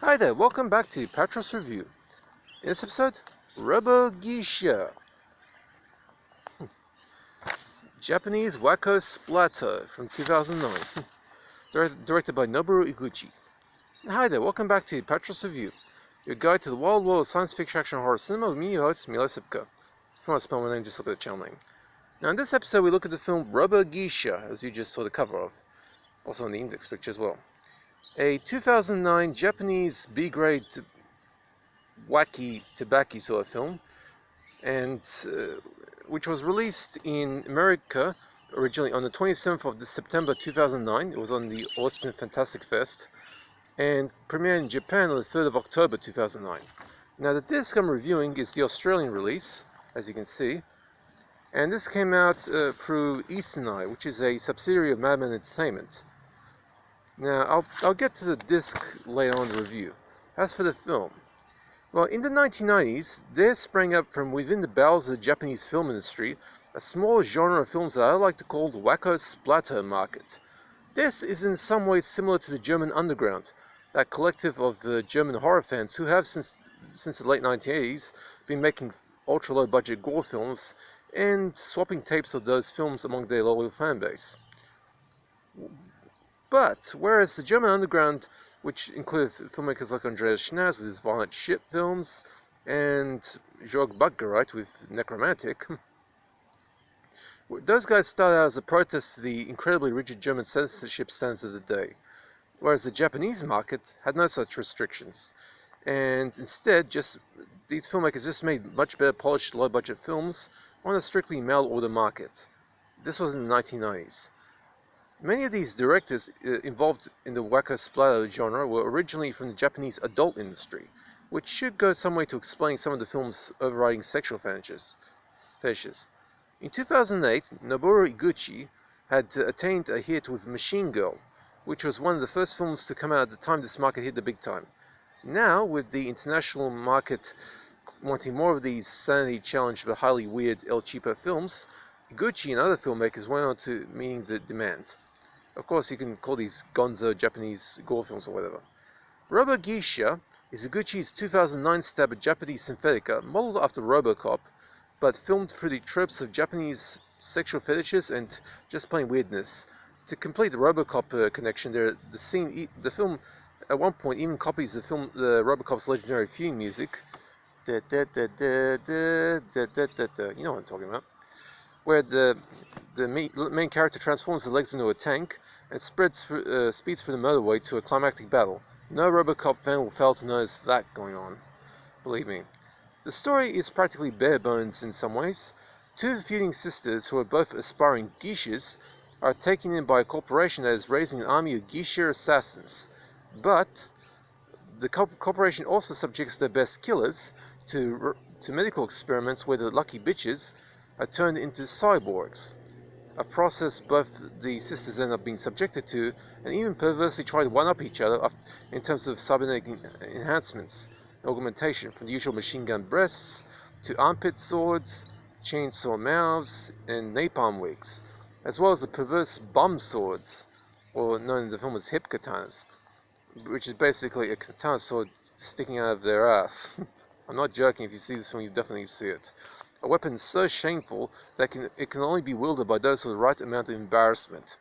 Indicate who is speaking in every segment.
Speaker 1: Hi there, welcome back to Apatros Review. In this episode, RoboGeisha, Japanese Wacko Splatto from 2009, directed by Noboru Iguchi. Hi there, welcome back to Apatros Review, your guide to the wild world of science fiction action horror cinema with me, your host, Mila Sipka. If you want to spell my name, just look at the channel name. Now in this episode, we look at the film RoboGeisha, as you just saw the cover of, also on the index picture as well. A 2009 Japanese B-grade wacky tobacco sort of film, and which was released in America originally on the 27th of September 2009. It was on the Austin Fantastic Fest, and premiered in Japan on the 3rd of October 2009. Now the disc I'm reviewing is the Australian release, as you can see, and this came out through Eastern Eye, which is a subsidiary of Madman Entertainment. Now I'll get to the disc later on in the review. As for the film, well, in the 1990s, there sprang up from within the bowels of the Japanese film industry a small genre of films that I like to call the Wacko Splatto market. This is in some ways similar to the German underground, that collective of German horror fans who have since the late 1980s been making ultra-low budget gore films and swapping tapes of those films among their loyal fan base. But whereas the German underground, which included filmmakers like Andreas Schnaz with his violent shit films, and Jörg Buttgereit with Necromantic, those guys started out as a protest to the incredibly rigid German censorship standards of the day, whereas the Japanese market had no such restrictions, and instead these filmmakers just made much better polished low-budget films on a strictly mail-order market. This was in the 1990s. Many of these directors involved in the Wacko Splatto genre were originally from the Japanese adult industry, which should go some way to explain some of the film's overriding sexual fetishes. In 2008, Noboru Iguchi had attained a hit with Machine Girl, which was one of the first films to come out at the time this market hit the big time. Now, with the international market wanting more of these sanity-challenged but highly weird El Cheapo films, Iguchi and other filmmakers went on to meeting the demand. Of course, you can call these gonzo Japanese gore films or whatever. RoboGeisha is Iguchi's 2009 stab at Japanese synthetica, modeled after RoboCop, but filmed through the tropes of Japanese sexual fetishes and just plain weirdness. To complete the RoboCop connection, the film at one point even copies the RoboCop's legendary theme music. You know what I'm talking about. Where the main character transforms the legs into a tank and speeds through the motorway to a climactic battle. No RoboCop fan will fail to notice that going on. Believe me. The story is practically bare bones in some ways. Two feuding sisters who are both aspiring geishas are taken in by a corporation that is raising an army of geisha assassins. But the corporation also subjects their best killers to medical experiments where the lucky bitches are turned into cyborgs, a process both the sisters end up being subjected to and even perversely try to one-up each other in terms of cybernetic enhancements, augmentation, from the usual machine gun breasts to armpit swords, chainsaw mouths, and napalm wigs, as well as the perverse bum swords, or known in the film as hip katanas, which is basically a katana sword sticking out of their ass. I'm not joking. If you see this one, you definitely see it. A weapon so shameful that it can only be wielded by those with the right amount of embarrassment.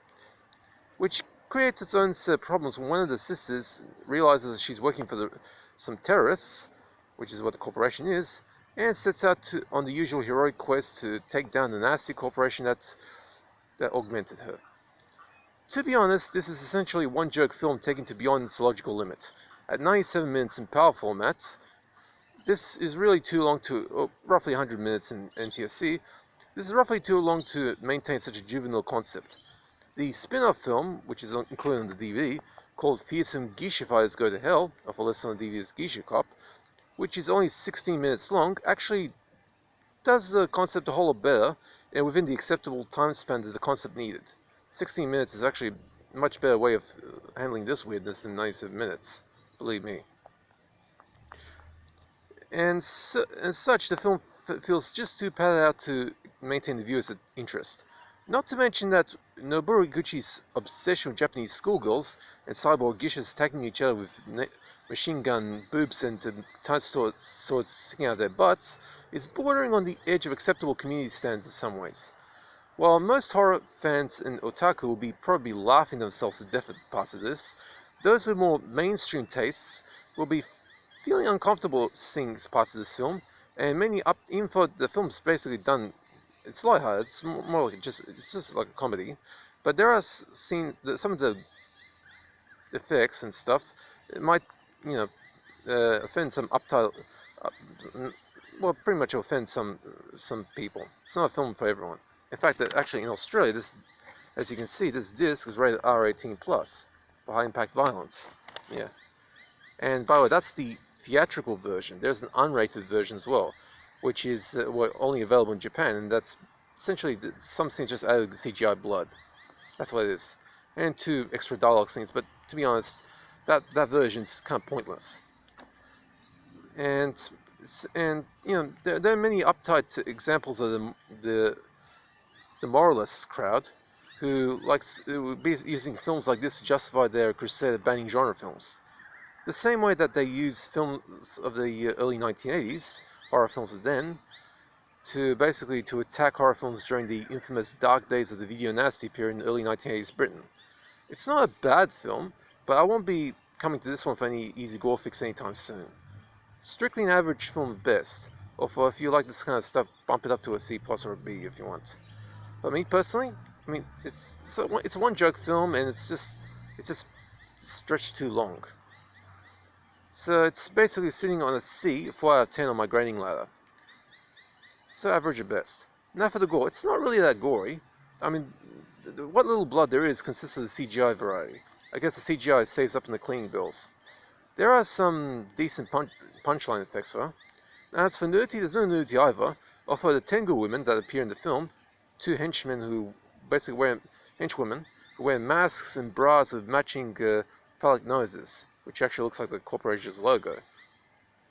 Speaker 1: Which creates its own set of problems when one of the sisters realizes that she's working for some terrorists, which is what the corporation is, and sets out on the usual heroic quest to take down the nasty corporation that augmented her. To be honest, this is essentially one joke film taken to beyond its logical limit. At 97 minutes in PAL format, this is really too long roughly 100 minutes in NTSC, this is roughly too long to maintain such a juvenile concept. The spin-off film, which is included on the DVD, called Fearsome Geisha Fighters Go to Hell, or less on the DVD as Geisha Cop, which is only 16 minutes long, actually does the concept a whole lot better, and within the acceptable time span that the concept needed. 16 minutes is actually a much better way of handling this weirdness than 97 minutes, believe me. And such, the film feels just too padded out to maintain the viewer's interest. Not to mention that Noboru Iguchi's obsession with Japanese schoolgirls and cyborg geishas attacking each other with machine gun boobs and tight swords sticking out of their butts is bordering on the edge of acceptable community standards in some ways. While most horror fans and otaku will be probably laughing themselves to death at parts of this, those with more mainstream tastes will be feeling uncomfortable seeing parts of this film, and even though the film's basically done, it's lighthearted, it's more like it's just like a comedy, but there are scenes, some of the effects and stuff, it might, you know, offend some well, pretty much offend some people. It's not a film for everyone. In fact, actually in Australia, this, as you can see, this disc is rated R18+ for high impact violence. Yeah. And by the way, that's the theatrical version. There's an unrated version as well, which is only available in Japan, and that's essentially some scenes just added CGI blood. That's what it is. And 2 extra dialogue scenes, but to be honest, that version's kind of pointless. And you know, there are many uptight examples of the moralist crowd who will be using films like this to justify their crusade of banning genre films. The same way that they use films of the early 1980s, horror films of then, to attack horror films during the infamous dark days of the video nasty period in the early 1980s Britain. It's not a bad film, but I won't be coming to this one for any easy gore fix anytime soon. Strictly an average film at best, or for if you like this kind of stuff, bump it up to a C+ or a B if you want. But me personally, I mean, it's a one-joke film, and it's just stretched too long. So it's basically sitting on a C, 4 out of 10 on my grading ladder. So average at best. Now for the gore, it's not really that gory. I mean, what little blood there is consists of the CGI variety. I guess the CGI saves up in the cleaning bills. There are some decent punchline effects though. Now as for nudity, there's no nudity either, although the Tengu women that appear in the film, 2 henchmen who basically henchwomen, who wear masks and bras with matching phallic noses, which actually looks like the corporation's logo,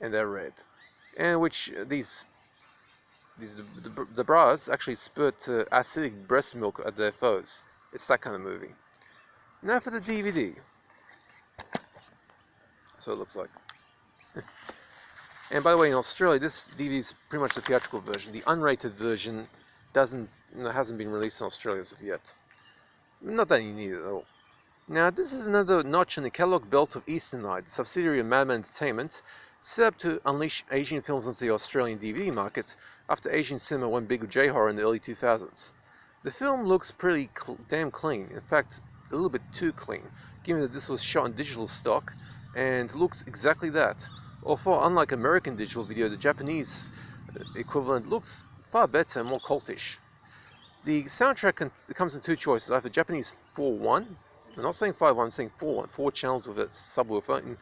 Speaker 1: and they're red, and which the bras actually spurt acidic breast milk at their foes. It's that kind of movie. Now for the DVD. That's what it looks like. And by the way, in Australia, this DVD is pretty much the theatrical version. The unrated version hasn't been released in Australia as of yet. Not that you need it at all. Now, this is another notch in the catalog belt of Eastern Eye, the subsidiary of Madman Entertainment, set up to unleash Asian films into the Australian DVD market after Asian cinema went big with J-horror in the early 2000s. The film looks pretty damn clean, in fact, a little bit too clean, given that this was shot in digital stock, and looks exactly that. Although, unlike American digital video, the Japanese equivalent looks far better and more cultish. The soundtrack comes in 2 choices, either Japanese 4.1, I'm not saying 5.1, I'm saying 4.1, 4 channels with a subwoofer in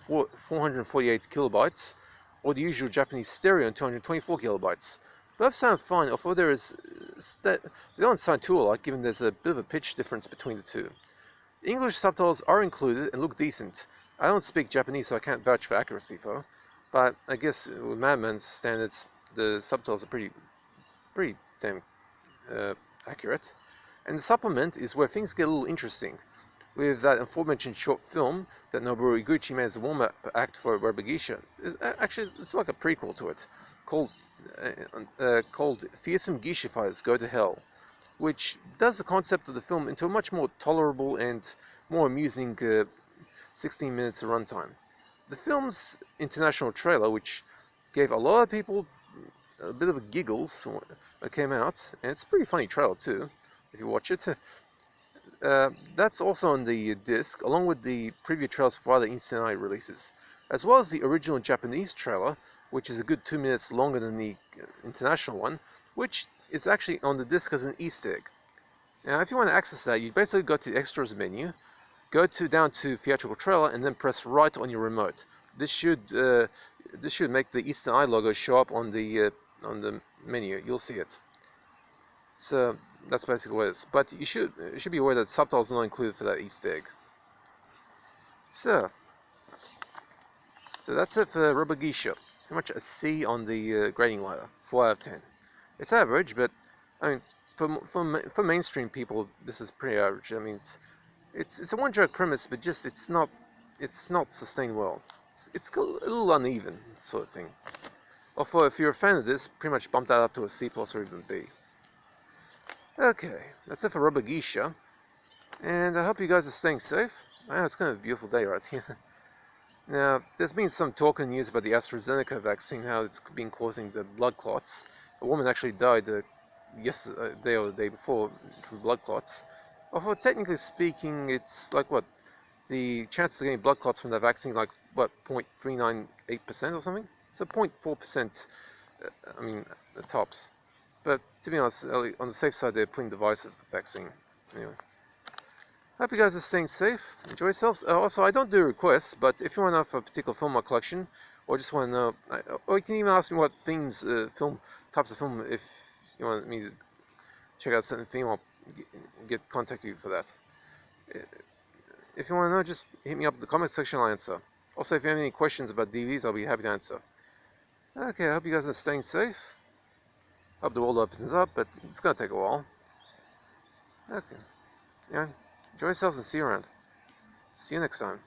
Speaker 1: 448 kilobytes, or the usual Japanese stereo in 224 kilobytes. Both sound fine, although they don't sound too alike, given there's a bit of a pitch difference between the 2. English subtitles are included and look decent. I don't speak Japanese, so I can't vouch for accuracy, though. But I guess with Madman's standards, the subtitles are pretty damn accurate. And the supplement is where things get a little interesting. With that aforementioned short film that Noboru Iguchi made as a warm-up act for RoboGeisha. Actually, it's like a prequel to it, called Fearsome Geisha Fighters Go to Hell, which does the concept of the film into a much more tolerable and more amusing 16 minutes of runtime. The film's international trailer, which gave a lot of people a bit of a giggles when it came out, and it's a pretty funny trailer too, if you watch it. That's also on the disc, along with the preview trailers for other Eastern Eye releases, as well as the original Japanese trailer, which is a good 2 minutes longer than the international one, which is actually on the disc as an Easter egg. Now, if you want to access that, you basically go to the extras menu, go down to theatrical trailer, and then press right on your remote. This should make the Eastern Eye logo show up on the menu. You'll see it. So that's basically what it is. But you should be aware that subtitles are not included for that Easter egg. So that's it for RoboGeisha. Pretty much a C on the grading ladder, 4 out of 10. It's average, but I mean, for mainstream people, this is pretty average. I mean, it's a one-joke premise, but just it's not sustained well. It's a little uneven, sort of thing. Or if you're a fan of this, pretty much bump that up to a C+ or even B. Okay, that's it for RoboGeisha, and I hope you guys are staying safe. I know it's kind of a beautiful day right here. Now, there's been some talk in the news about the AstraZeneca vaccine, how it's been causing the blood clots. A woman actually died yesterday or the day before from blood clots. Although technically speaking, it's like what? The chances of getting blood clots from the vaccine, like what, 0.398% or something? So 0.4%, I mean, the tops. But to be honest, on the safe side, they're putting the device of the vaccine. Anyway. Hope you guys are staying safe. Enjoy yourselves. Also, I don't do requests, but if you want to know for a particular film in my collection, or just want to know, or you can even ask me what themes, types of film, if you want me to check out a certain theme, I'll contact you for that. If you want to know, just hit me up in the comment section, I'll answer. Also, if you have any questions about DVDs, I'll be happy to answer. Okay, I hope you guys are staying safe. Hope the world opens up, but it's gonna take a while. Okay. Yeah. Enjoy yourselves and see you around. See you next time.